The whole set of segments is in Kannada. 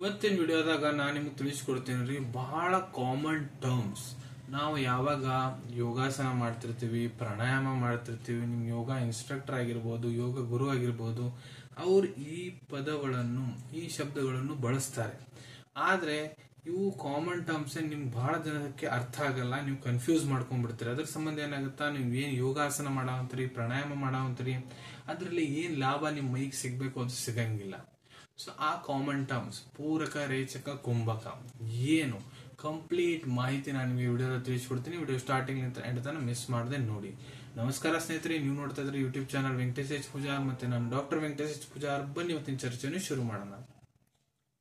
ಇವತ್ತಿನ ವಿಡಿಯೋದಾಗ ನಾನು ನಿಮ್ಗೆ ತಿಳಿಸ್ಕೊಡ್ತೀನಿ ರೀ ಬಹಳ ಕಾಮನ್ ಟರ್ಮ್ಸ್. ನಾವು ಯಾವಾಗ ಯೋಗಾಸನ ಮಾಡ್ತಿರ್ತೀವಿ, ಪ್ರಾಣಾಯಾಮ ಮಾಡ್ತಿರ್ತೀವಿ, ನಿಮ್ ಯೋಗ ಇನ್ಸ್ಟ್ರಕ್ಟರ್ ಆಗಿರ್ಬೋದು, ಯೋಗ ಗುರು ಆಗಿರ್ಬೋದು, ಅವ್ರು ಈ ಪದಗಳನ್ನು, ಈ ಶಬ್ದಗಳನ್ನು ಬಳಸ್ತಾರೆ. ಆದ್ರೆ ಇವು ಕಾಮನ್ ಟರ್ಮ್ಸ್ ನಿಮ್ಗೆ ಬಹಳ ಜನಕ್ಕೆ ಅರ್ಥ ಆಗಲ್ಲ, ನೀವು ಕನ್ಫ್ಯೂಸ್ ಮಾಡ್ಕೊಂಡ್ಬಿಡ್ತೀರಿ. ಅದ್ರ ಸಂಬಂಧ ಏನಾಗುತ್ತಾ, ನೀವು ಏನ್ ಯೋಗಾಸನ ಮಾಡಾವಂತ್ರಿ, ಪ್ರಾಣಾಯಾಮ ಮಾಡಾವಂತ್ರಿ, ಅದ್ರಲ್ಲಿ ಏನ್ ಲಾಭ ನಿಮ್ ಮೈಗೆ ಸಿಗ್ಬೇಕು ಅದು ಸಿಗಂಗಿಲ್ಲ. ಸೊ ಆ ಕಾಮನ್ ಟರ್ಮ್ಸ್ ಪೂರಕ, ರೇಚಕ, ಕುಂಭಕ ಏನು ಕಂಪ್ಲೀಟ್ ಮಾಹಿತಿ ನಾನು ನಿಮಗೆ ವಿಡಿಯೋದ ತಿಳಿಸ್ಕೊಡ್ತೀನಿ. ವಿಡಿಯೋ ಸ್ಟಾರ್ಟಿಂಗ್ ಎಂಡ್ ತನಕ ಮಿಸ್ ಮಾಡದೆ ನೋಡಿ. ನಮಸ್ಕಾರ ಸ್ನೇಹಿತರೆ, ನೀವು ನೋಡ್ತಾ ಇದ್ರೆ YouTube channel Venkatesh H Pujar, ಮತ್ತೆ ನಾನು ಡಾಕ್ಟರ್ ವೆಂಕಟೇಶ್ ಎಚ್ ಪೂಜಾರ್. ಬನ್ನಿ ಇವತ್ತಿನ ಚರ್ಚೆಯನ್ನು ಶುರು ಮಾಡೋಣ.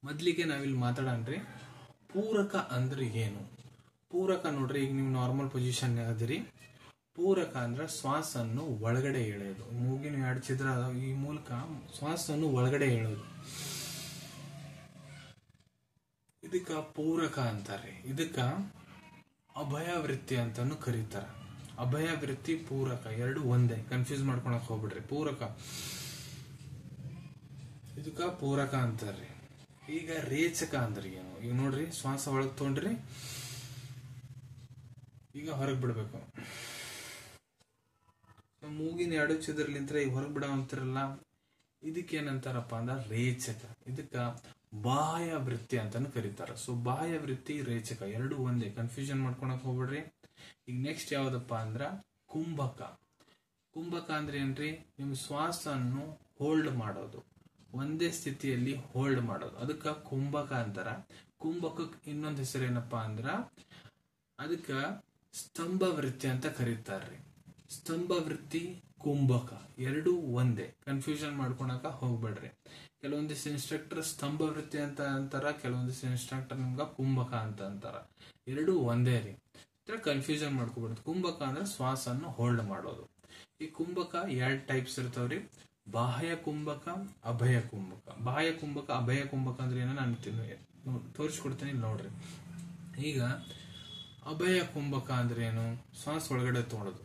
ಮೊದ್ಲಿಗೆ ನಾವಿಲ್ಲಿ ಮಾತಾಡನ್ರಿ, ಪೂರಕ ಅಂದ್ರೆ ಏನು. ಪೂರಕ ನೋಡ್ರಿ, ಈಗ ನೀವು ನಾರ್ಮಲ್ ಪೊಸಿಷನ್ ಅದಿರಿ. ಪೂರಕ ಅಂದ್ರೆ ಶ್ವಾಸನ್ನು ಒಳಗಡೆ ಎಳೆಯೋದು. ಮೂಗಿನ ಎರಡು ಛಿದ್ರ ಈ ಮೂಲಕ ಶ್ವಾಸವನ್ನು ಒಳಗಡೆ ಎಳೆಯೋದು. ಇದಕ್ಕ ಪೂರಕ ಅಂತಾರೆ. ಇದಕ್ಕ ಅಭಯ ವೃತ್ತಿ ಅಂತಾನು ಕರೀತಾರ. ಅಭಯ ವೃತ್ತಿ, ಪೂರಕ ಎರಡು ಒಂದೇ, ಕನ್ಫ್ಯೂಸ್ ಮಾಡ್ಕೊಳಕ್ ಹೋಗ್ಬಿಡ್ರಿ. ಪೂರಕ, ಇದಕ್ಕ ಪೂರಕ ಅಂತಾರ್ರಿ. ಈಗ ರೇಚಕ ಅಂದ್ರೆ ಏನು. ಈಗ ನೋಡ್ರಿ, ಶ್ವಾಸ ಒಳಗ್ ತೊಗೊಂಡ್ರಿ, ಈಗ ಹೊರಗ್ ಬಿಡ್ಬೇಕು. ಮೂಗಿನ ಎರಡು ಛಿದ್ರಲಿಂತ್ರ ಈಗ ಹೊರಗ್ ಬಿಡವಂತಿರಲ್ಲ, ಇದಕ್ಕೇನಂತಾರಪ್ಪ ಅಂದ್ರ ರೇಚಕ. ಇದಕ್ಕ ಬಾಹ್ಯ ವೃತ್ತಿ ಅಂತಾನು ಕರೀತಾರ. ಸೊ ಬಾಹ್ಯ ವೃತ್ತಿ, ರೇಚಕ ಎರಡು ಒಂದೇ, ಕನ್ಫ್ಯೂಷನ್ ಮಾಡ್ಕೊಳಕ್ ಹೋಗ್ಬಿಡ್ರಿ. ಈಗ ನೆಕ್ಸ್ಟ್ ಯಾವ್ದಪ್ಪ ಅಂದ್ರ ಕುಂಭಕ. ಕುಂಭಕ ಅಂದ್ರೆ ಏನ್ರಿ, ನಿಮ್ ಶ್ವಾಸನ್ನು ಹೋಲ್ಡ್ ಮಾಡೋದು, ಒಂದೇ ಸ್ಥಿತಿಯಲ್ಲಿ ಹೋಲ್ಡ್ ಮಾಡೋದು, ಅದಕ್ಕ ಕುಂಭಕ ಅಂತಾರ. ಕುಂಭಕಕ್ಕೆ ಇನ್ನೊಂದ್ ಹೆಸರು ಏನಪ್ಪಾ ಅಂದ್ರ ಅದಕ್ಕ ಸ್ತಂಭ ವೃತ್ತಿ ಅಂತ ಕರೀತಾರ್ರಿ. ಸ್ತಂಭ ವೃತ್ತಿ, ಕುಂಭಕ ಎರಡು ಒಂದೇ, ಕನ್ಫ್ಯೂಷನ್ ಮಾಡ್ಕೊಳಕ ಹೋಗ್ಬೇಡ್ರಿ. ಕೆಲವೊಂದಿಷ್ಟು ಇನ್ಸ್ಟ್ರಕ್ಟರ್ ಸ್ತಂಭ ವೃತ್ತಿ ಅಂತ ಅಂತಾರ, ಕೆಲವೊಂದಿಷ್ಟು ಇನ್ಸ್ಟ್ರಕ್ಟರ್ ನಿಮ್ಗ ಕುಂಭಕ ಅಂತ ಅಂತಾರ. ಎರಡು ಒಂದೇ ರೀ, ಕನ್ಫ್ಯೂಷನ್ ಮಾಡ್ಕೊಬಿಡ್ತು. ಕುಂಭಕ ಅಂದ್ರೆ ಶ್ವಾಸನ್ನು ಹೋಲ್ಡ್ ಮಾಡೋದು. ಈ ಕುಂಭಕ ಎರಡ್ ಟೈಪ್ಸ್ ಇರ್ತಾವ್ರಿ, ಬಾಹ್ಯ ಕುಂಭಕ, ಅಭಯ ಕುಂಭಕ. ಬಾಹ್ಯ ಕುಂಭಕ, ಅಭಯ ಕುಂಭಕ ಅಂದ್ರೆ ಏನೋ ನಾನು ತೋರಿಸ್ಕೊಡ್ತೀನಿ ನೋಡ್ರಿ. ಈಗ ಅಭಯ ಕುಂಭಕ ಅಂದ್ರೆ ಏನು, ಶ್ವಾಸ ಒಳಗಡೆ ತೊಗೊಳೋದು.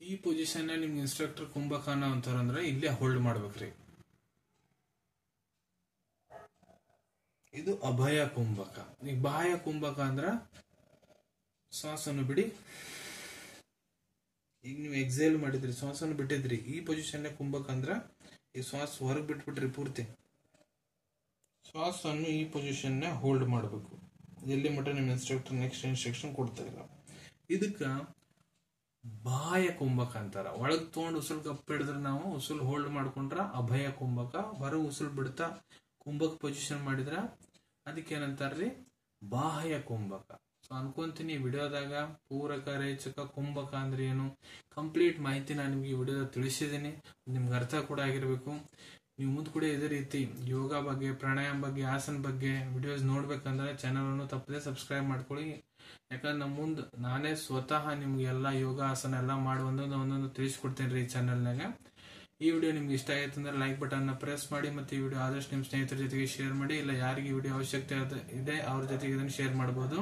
ಈ ಪೊಸಿಷನ್ ನಿಮ್ಗೆ ಇನ್ಸ್ಟ್ರಕ್ಟರ್ ಕುಂಭಕನ ಅಂತಾರಂದ್ರೆ ಇಲ್ಲೇ ಹೋಲ್ಡ್ ಮಾಡ್ಬೇಕ್ರಿ. ಇದು ಅಭಯ ಕುಂಭಕ. ಈಗ ಬಾಹ್ಯ ಕುಂಭಕ ಅಂದ್ರ ಶ್ವಾಸವನ್ನು ಬಿಡಿ, ಈಗ ನೀವು ಎಕ್ಸೇಲ್ ಮಾಡಿದ್ರಿ, ಶ್ವಾಸವನ್ನು ಬಿಟ್ಟಿದ್ರಿ, ಈ ಪೊಸಿಷನ್ ಕುಂಭಕ ಅಂದ್ರ ಈ ಶ್ವಾಸ ಹೊರಗೆ ಬಿಟ್ಬಿಟ್ರಿ ಪೂರ್ತಿ, ಶ್ವಾಸವನ್ನು ಈ ಪೊಸಿಷನ್ ಹೋಲ್ಡ್ ಮಾಡಬೇಕು. ಎಲ್ಲಿ ಮಟ್ಟ ನಿಮ್ ಇನ್ಸ್ಟ್ರಕ್ಟರ್ ನೆಕ್ಸ್ಟ್ ಇನ್ಸ್ಟ್ರಕ್ಷನ್ ಕೊಡ್ತಾ ಇಲ್ಲ. ಇದಕ್ಕ ಬಾಹ್ಯ ಕುಂಭಕ ಅಂತಾರ. ಒಳಗ್ ತಗೊಂಡು ಉಸುಲ್ ಕಪ್ ಹಿಡಿದ್ರೆ, ನಾವು ಉಸುಲ್ ಹೋಲ್ಡ್ ಮಾಡ್ಕೊಂಡ್ರ ಅಭಯ ಕುಂಭಕ, ಹೊರಗೆ ಉಸುಲ್ ಬಿಡ್ತಾ ಕುಂಭಕ ಪೊಸಿಷನ್ ಮಾಡಿದ್ರ ಅದಕ್ಕೇನಂತಾರ್ರಿ ಬಾಹ್ಯ ಕುಂಭಕ. ಸೊ ಅನ್ಕೊಂತೀನಿ ವಿಡಿಯೋದಾಗ ಪೂರಕ, ರೇಚಕ, ಕುಂಭಕ ಅಂದ್ರೆ ಏನು ಕಂಪ್ಲೀಟ್ ಮಾಹಿತಿ ನಾನು ನಿಮ್ಗೆ ಈ ವಿಡಿಯೋದಾಗ ತಿಳಿಸಿದ್ದೀನಿ. ನಿಮ್ಗೆ ಅರ್ಥ ಕೂಡ ಆಗಿರ್ಬೇಕು. ನೀವು ಮುಂದ್ ಕೂಡ ಇದೇ ರೀತಿ ಯೋಗ ಬಗ್ಗೆ, ಪ್ರಾಣಾಯಾಮ ಬಗ್ಗೆ, ಆಸನ ಬಗ್ಗೆ ವಿಡಿಯೋಸ್ ನೋಡ್ಬೇಕಂದ್ರೆ ಚಾನಲ್ ಅನ್ನು ತಪ್ಪದೆ ಸಬ್ಸ್ಕ್ರೈಬ್ ಮಾಡ್ಕೊಳ್ಳಿ. ಯಾಕಂದ್ರೆ ನಮ್ಮ ಮುಂದ್ ನಾನೇ ಸ್ವತಃ ನಿಮ್ಗೆ ಎಲ್ಲಾ ಯೋಗ, ಆಸನ ಎಲ್ಲ ಮಾಡಿ ಒಂದೊಂದು ತಿಳಿಸ್ಕೊಡ್ತೇನೆ ರೀ ಈ ಚಾನಲ್ನಾಗ. ಈ ವಿಡಿಯೋ ನಿಮ್ಗೆ ಇಷ್ಟ ಆಯ್ತು ಅಂದ್ರೆ ಲೈಕ್ ಬಟನ್ ನ ಪ್ರೆಸ್ ಮಾಡಿ, ಮತ್ತೆ ಈ ವಿಡಿಯೋ ಆದಷ್ಟು ನಿಮ್ ಸ್ನೇಹಿತರ ಜೊತೆಗೆ ಶೇರ್ ಮಾಡಿ. ಇಲ್ಲ ಯಾರಿಗೆ ವಿಡಿಯೋ ಅವಶ್ಯಕತೆ ಇದೆ ಅವ್ರ ಜೊತೆಗೆ ಇದನ್ನು ಶೇರ್ ಮಾಡಬಹುದು.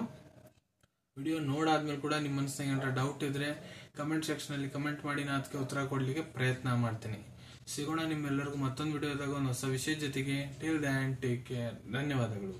ವಿಡಿಯೋ ನೋಡಾದ್ಮೇಲೆ ಕೂಡ ನಿಮ್ಮ ಮನಸ್ಸಿನಾಗ ಏನಾರ ಡೌಟ್ ಇದ್ರೆ ಕಮೆಂಟ್ ಸೆಕ್ಷನ್ ಅಲ್ಲಿ ಕಮೆಂಟ್ ಮಾಡಿ, ನಾನು ಅದಕ್ಕೆ ಉತ್ತರ ಕೊಡ್ಲಿಕ್ಕೆ ಪ್ರಯತ್ನ ಮಾಡ್ತೀನಿ. ಸಿಗೋಣ ನಿಮ್ಮೆಲ್ಲರಿಗೂ ಮತ್ತೊಂದು ವಿಡಿಯೋದಾಗ ಒಂದು ಹೊಸ ವಿಷಯ ಜೊತೆಗೆ. Till then take care. ಧನ್ಯವಾದಗಳು.